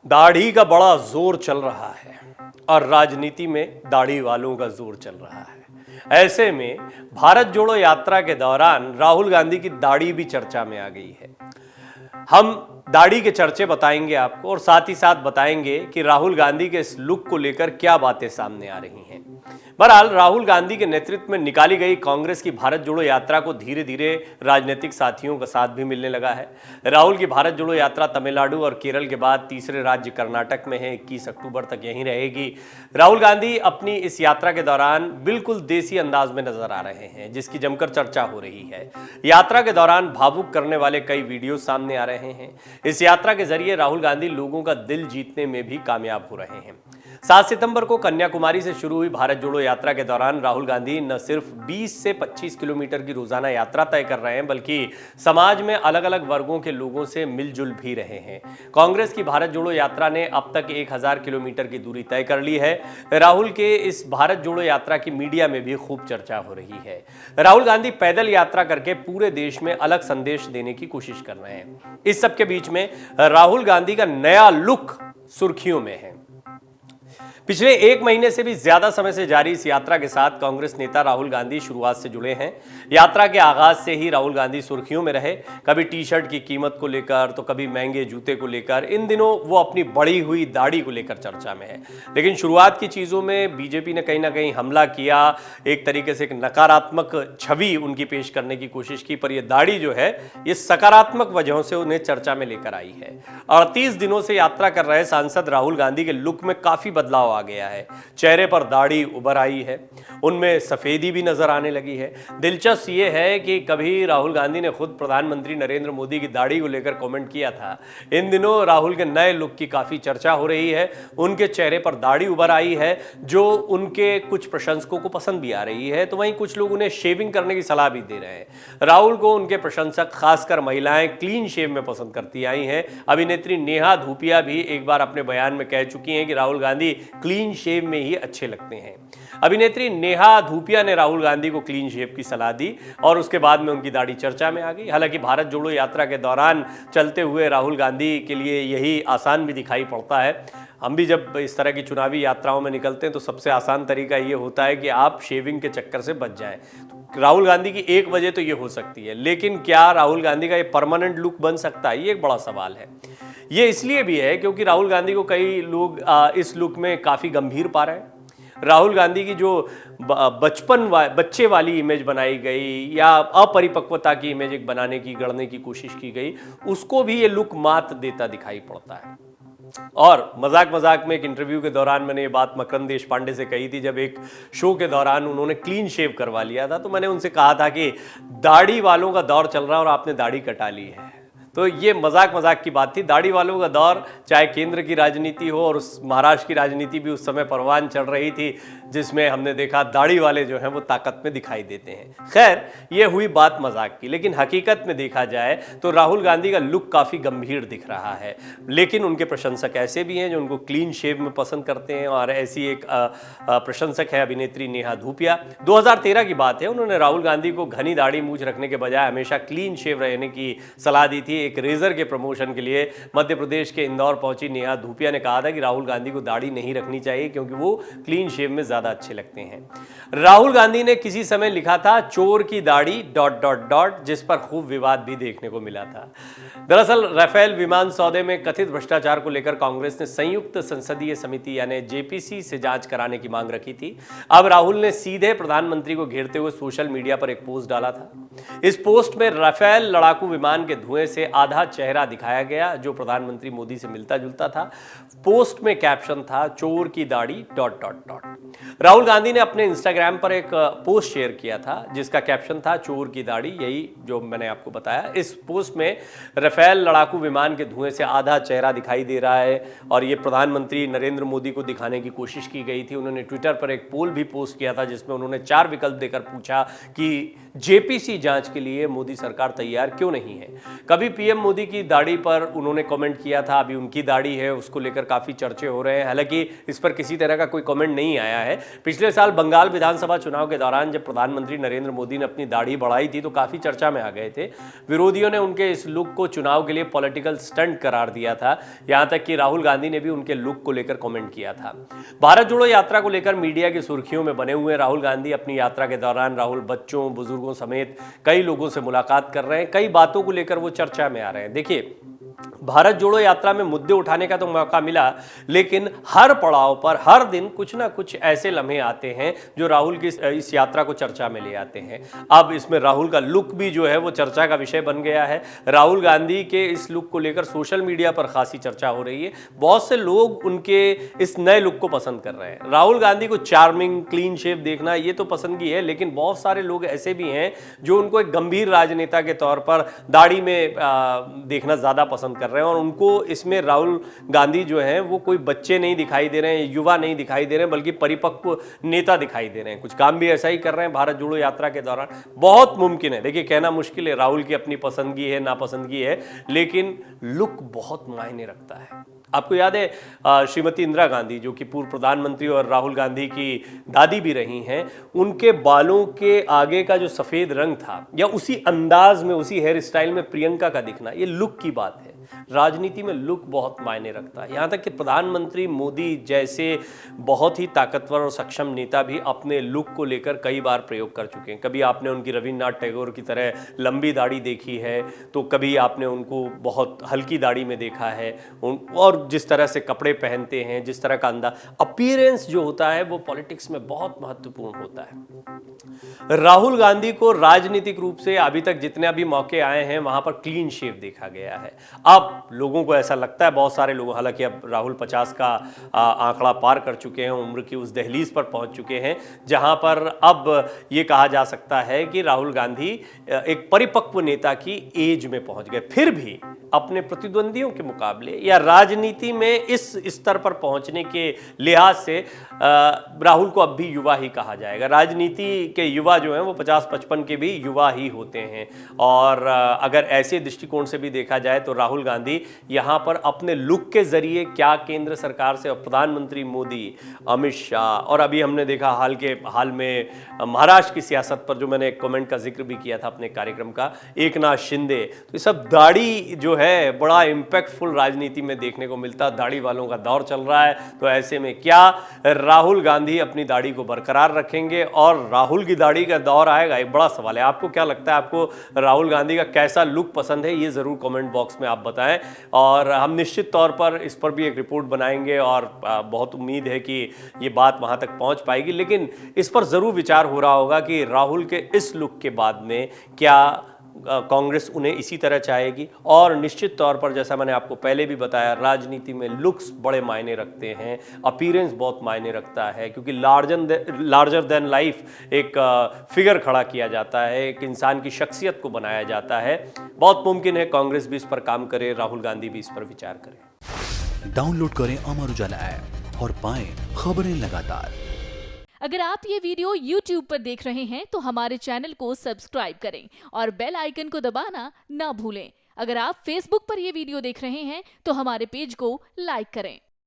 दाढ़ी का बड़ा जोर चल रहा है और राजनीति में दाढ़ी वालों का जोर चल रहा है। ऐसे में भारत जोड़ो यात्रा के दौरान राहुल गांधी की दाढ़ी भी चर्चा में आ गई है। हम दाढ़ी के चर्चे बताएंगे आपको और साथ ही साथ बताएंगे कि राहुल गांधी के इस लुक को लेकर क्या बातें सामने आ रही हैं। बहरहाल राहुल गांधी के नेतृत्व में निकाली गई कांग्रेस की भारत जोड़ो यात्रा को धीरे धीरे राजनीतिक साथियों का साथ भी मिलने लगा है। राहुल की भारत जोड़ो यात्रा तमिलनाडु और केरल के बाद तीसरे राज्य कर्नाटक में है। 21 अक्टूबर तक यहीं रहेगी। राहुल गांधी अपनी इस यात्रा के दौरान बिल्कुल देसी अंदाज में नजर आ रहे हैं, जिसकी जमकर चर्चा हो रही है। यात्रा के दौरान भावुक करने वाले कई वीडियो सामने आ रहे हैं। इस यात्रा के जरिए राहुल गांधी लोगों का दिल जीतने में भी कामयाब हो रहे हैं। 7 सितंबर को कन्याकुमारी से शुरू हुई भारत जोड़ो यात्रा के दौरान राहुल गांधी न सिर्फ 20 से 25 किलोमीटर की रोजाना यात्रा तय कर रहे हैं, बल्कि समाज में अलग अलग वर्गों के लोगों से मिलजुल भी रहे हैं। कांग्रेस की भारत जोड़ो यात्रा ने अब तक 1000 किलोमीटर की दूरी तय कर ली है। राहुल के इस भारत जोड़ो यात्रा की मीडिया में भी खूब चर्चा हो रही है। राहुल गांधी पैदल यात्रा करके पूरे देश में अलग संदेश देने की कोशिश कर रहे हैं। इस सबके बीच में राहुल गांधी का नया लुक सुर्खियों में है। पिछले 1 महीने से भी ज्यादा समय से जारी इस यात्रा के साथ कांग्रेस नेता राहुल गांधी शुरुआत से जुड़े हैं। यात्रा के आगाज से ही राहुल गांधी सुर्खियों में रहे, कभी टी शर्ट की कीमत को लेकर तो कभी महंगे जूते को लेकर। इन दिनों वो अपनी बढ़ी हुई दाढ़ी को लेकर चर्चा में है। लेकिन शुरुआत की चीजों में बीजेपी ने कहीं ना कहीं हमला किया, एक तरीके से एक नकारात्मक छवि उनकी पेश करने की कोशिश की, पर यह दाढ़ी जो है ये सकारात्मक वजहों से उन्हें चर्चा में लेकर आई है। 38 दिनों से यात्रा कर रहे सांसद राहुल गांधी के लुक में काफी बदलाव आ गया है। चेहरे पर दाढ़ी उभर आई है, उनमें सफेदी भी नजर आने लगी है। दिलचस्प यह है कि कभी राहुल गांधी ने खुद प्रधानमंत्री नरेंद्र मोदी की दाढ़ी को लेकर कमेंट किया था। इन दिनों राहुल के नए लुक की काफी चर्चा हो रही है। उनके चेहरे पर दाढ़ी उभर आई है, जो उनके कुछ प्रशंसकों को पसंद भी आ रही है, तो वहीं कुछ लोग उन्हें शेविंग करने की सलाह भी दे रहे हैं। राहुल को उनके प्रशंसक, खासकर महिलाएं, क्लीन शेव में पसंद करती आई हैं। अभिनेत्री नेहा धूपिया भी एक बार अपने बयान में कह चुकी हैं कि राहुल गांधी क्लीन शेव में ही अच्छे लगते हैं। अभिनेत्री नेहा धूपिया ने राहुल गांधी को क्लीन शेव की सलाह दी और उसके बाद में उनकी दाढ़ी चर्चा में आ गई। हालांकि भारत जोड़ो यात्रा के दौरान चलते हुए राहुल गांधी के लिए यही आसान भी दिखाई पड़ता है। हम भी जब इस तरह की चुनावी यात्राओं में निकलते हैं तो सबसे आसान तरीका ये होता है कि आप शेविंग के चक्कर से बच जाएं। तो राहुल गांधी की एक वजह तो ये हो सकती है, लेकिन क्या राहुल गांधी का ये परमानेंट लुक बन सकता है, ये एक बड़ा सवाल है। ये इसलिए भी है क्योंकि राहुल गांधी को कई लोग इस लुक में काफ़ी गंभीर पा रहे हैं। राहुल गांधी की जो बच्चे वाली इमेज बनाई गई या अपरिपक्वता की इमेज एक बनाने की, गढ़ने की कोशिश की गई, उसको भी ये लुक मात देता दिखाई पड़ता है। और मजाक में एक इंटरव्यू के दौरान मैंने ये बात मकरंद देशपांडे से कही थी। जब एक शो के दौरान उन्होंने क्लीन शेव करवा लिया था, तो मैंने उनसे कहा था कि दाढ़ी वालों का दौर चल रहा है और आपने दाढ़ी कटा ली है। तो ये मजाक की बात थी। दाढ़ी वालों का दौर, चाहे केंद्र की राजनीति हो और उस महाराष्ट्र की राजनीति भी उस समय परवान चढ़ रही थी, जिसमें हमने देखा दाढ़ी वाले जो हैं वो ताकत में दिखाई देते हैं। खैर, ये हुई बात मजाक की, लेकिन हकीकत में देखा जाए तो राहुल गांधी का लुक काफ़ी गंभीर दिख रहा है। लेकिन उनके प्रशंसक ऐसे भी हैं जो उनको क्लीन शेव में पसंद करते हैं, और ऐसी एक प्रशंसक है अभिनेत्री नेहा धूपिया। 2013 की बात है, उन्होंने राहुल गांधी को घनी दाढ़ी मूंछ रखने के बजाय हमेशा क्लीन शेव रहने की सलाह दी थी। एक रेजर के प्रमोशन के लिए मध्य प्रदेश के इंदौर पहुंची नेहा धूपिया ने कहा था कि राहुल गांधी को दाढ़ी नहीं रखनी चाहिए क्योंकि वो क्लीन शेव में ज्यादा अच्छे लगते हैं। राहुल गांधी ने किसी समय लिखा था चोर की दाढ़ी ... जिस पर खूब विवाद भी देखने को मिला था। दरअसल राफेल विमान सौदे में कथित भ्रष्टाचार को लेकर कांग्रेस ने संयुक्त संसदीय समिति यानी जेपीसी से जांच कराने की मांग रखी थी। अब राहुल ने सीधे प्रधानमंत्री को घेरते हुए सोशल मीडिया पर एक पोस्ट डाला था। इस पोस्ट में राफेल लड़ाकू विमान के धुएं से आधा चेहरा दिखाया गया, जो प्रधानमंत्री मोदी से मिलता जुलता था। पोस्ट में कैप्शन था चोर की दाढ़ी ... राहुल गांधी ने अपने इंस्टाग्राम पर एक पोस्ट शेयर किया था जिसका कैप्शन था चोर की दाढ़ी, यही जो मैंने आपको बताया। इस पोस्ट में राफेल लड़ाकू विमान के धुएं से आधा चेहरा दिखाई दे रहा है और ये प्रधानमंत्री नरेंद्र मोदी को दिखाने की कोशिश की गई थी। उन्होंने ट्विटर पर एक पोल भी पोस्ट किया था जिसमें उन्होंने 4 विकल्प देकर पूछा कि जेपीसी जांच के लिए मोदी सरकार तैयार क्यों नहीं है। कभी पीएम मोदी की दाढ़ी पर उन्होंने कमेंट किया था, अभी उनकी दाढ़ी है उसको लेकर काफ़ी चर्चे हो रहे हैं। हालांकि इस पर किसी तरह का कोई कमेंट नहीं आया है। पिछले साल बंगाल विधानसभा चुनाव के दौरान जब प्रधानमंत्री नरेंद्र मोदी ने अपनी दाढ़ी बढ़ाई थी तो काफ़ी चर्चा में आ गए थे। विरोधियों ने उनके इस लुक को चुनाव के लिए पॉलिटिकल स्टंट करार दिया था। यहाँ तक कि राहुल गांधी ने भी उनके लुक को लेकर कमेंट किया था। भारत जोड़ो यात्रा को लेकर मीडिया की सुर्खियों में बने हुए राहुल गांधी अपनी यात्रा के दौरान राहुल बच्चों बुजुर्गों समेत कई लोगों से मुलाकात कर रहे हैं। कई बातों को लेकर वो चर्चा में आ रहे हैं। देखिए, भारत जोड़ो यात्रा में मुद्दे उठाने का तो मौका मिला, लेकिन हर पड़ाव पर हर दिन कुछ ना कुछ ऐसे लम्हे आते हैं जो राहुल की इस यात्रा को चर्चा में ले आते हैं। अब इसमें राहुल का लुक भी जो है वो चर्चा का विषय बन गया है। राहुल गांधी के इस लुक को लेकर सोशल मीडिया पर खासी चर्चा हो रही है। बहुत से लोग उनके इस नए लुक को पसंद कर रहे हैं। राहुल गांधी को चार्मिंग क्लीन शेव देखना ये तो पसंद की है, लेकिन बहुत सारे लोग ऐसे भी हैं जो उनको एक गंभीर राजनेता के तौर पर दाढ़ी में देखना ज़्यादा पसंद कर रहे हैं। और उनको इसमें राहुल गांधी जो हैं वो कोई बच्चे नहीं दिखाई दे रहे हैं, युवा नहीं दिखाई दे रहे हैं, बल्कि परिपक्व नेता दिखाई दे रहे हैं। कुछ काम भी ऐसा ही कर रहे हैं भारत जोड़ो यात्रा के दौरान। बहुत मुमकिन है, देखिए कहना मुश्किल है, राहुल की अपनी पसंदगी है नापसंदगी है, लेकिन लुक बहुत मायने रखता है। आपको याद है श्रीमती इंदिरा गांधी जो कि पूर्व प्रधानमंत्री और राहुल गांधी की दादी भी रही हैं, उनके बालों के आगे का जो सफ़ेद रंग था या उसी अंदाज में उसी हेयर स्टाइल में प्रियंका का दिखना, ये लुक की बात है। राजनीति में लुक बहुत मायने रखता है। यहाँ तक कि प्रधानमंत्री मोदी जैसे बहुत ही ताकतवर और सक्षम नेता भी अपने लुक को लेकर कई बार प्रयोग कर चुके हैं। कभी आपने उनकी रविन्द्रनाथ टैगोर की तरह लंबी दाढ़ी देखी है, तो कभी आपने उनको बहुत हल्की दाढ़ी में देखा है। और जिस तरह से कपड़े पहनते हैं, जिस तरह का अंदाज, अपीयरेंस जो होता है वो पॉलिटिक्स में बहुत महत्वपूर्ण होता है। राहुल गांधी को राजनीतिक रूप से अभी तक जितने भी मौके आए हैं वहां पर क्लीन शेव देखा गया है। अब लोगों को ऐसा लगता है, बहुत सारे लोग, हालांकि अब राहुल 50 का आंकड़ा पार कर चुके हैं, उम्र की उस दहलीज पर पहुंच चुके हैं जहां पर अब ये कहा जा सकता है कि राहुल गांधी एक परिपक्व नेता की एज में पहुंच गए। फिर भी अपने प्रतिद्वंदियों के मुकाबले या राजनीति में इस स्तर पर पहुंचने के लिहाज से राहुल को अब भी युवा ही कहा जाएगा। राजनीति के युवा जो हैं वो 50-55 के भी युवा ही होते हैं। और अगर ऐसे दृष्टिकोण से भी देखा जाए तो राहुल गांधी यहाँ पर अपने लुक के जरिए क्या केंद्र सरकार से और प्रधानमंत्री मोदी, अमित शाह, और अभी हमने देखा हाल में महाराष्ट्र की सियासत पर जो मैंने एक कमेंट का जिक्र भी किया था अपने कार्यक्रम का, एकनाथ शिंदे, तो ये सब दाढ़ी जो है बड़ा इंपैक्टफुल राजनीति में देखने को मिलता। दाढ़ी वालों का दौर चल रहा है, तो ऐसे में क्या राहुल गांधी अपनी दाढ़ी को बरकरार रखेंगे और राहुल की दाढ़ी का दौर आएगा? एक बड़ा सवाल है। आपको क्या लगता है, आपको राहुल गांधी का कैसा लुक पसंद है? ये जरूर कमेंट बॉक्स में आप बताएं और हम निश्चित तौर पर इस पर भी एक रिपोर्ट बनाएंगे और बहुत उम्मीद है कि ये बात वहां तक पहुंच पाएगी। लेकिन इस पर जरूर विचार हो रहा होगा कि राहुल के इस लुक के बाद में क्या कांग्रेस उन्हें इसी तरह चाहेगी। और निश्चित तौर पर जैसा मैंने आपको पहले भी बताया, राजनीति में लुक्स बड़े मायने रखते हैं, अपीयरेंस बहुत मायने रखता है, क्योंकि लार्जर देन लाइफ एक फिगर खड़ा किया जाता है, एक इंसान की शख्सियत को बनाया जाता है। बहुत मुमकिन है कांग्रेस भी इस पर काम करे, राहुल गांधी भी इस पर विचार करें। डाउनलोड करें अमर उजाला ऐप और पाएं खबरें लगातार। अगर आप ये वीडियो YouTube पर देख रहे हैं तो हमारे चैनल को सब्सक्राइब करें और बेल आइकन को दबाना ना भूलें। अगर आप Facebook पर ये वीडियो देख रहे हैं तो हमारे पेज को लाइक करें।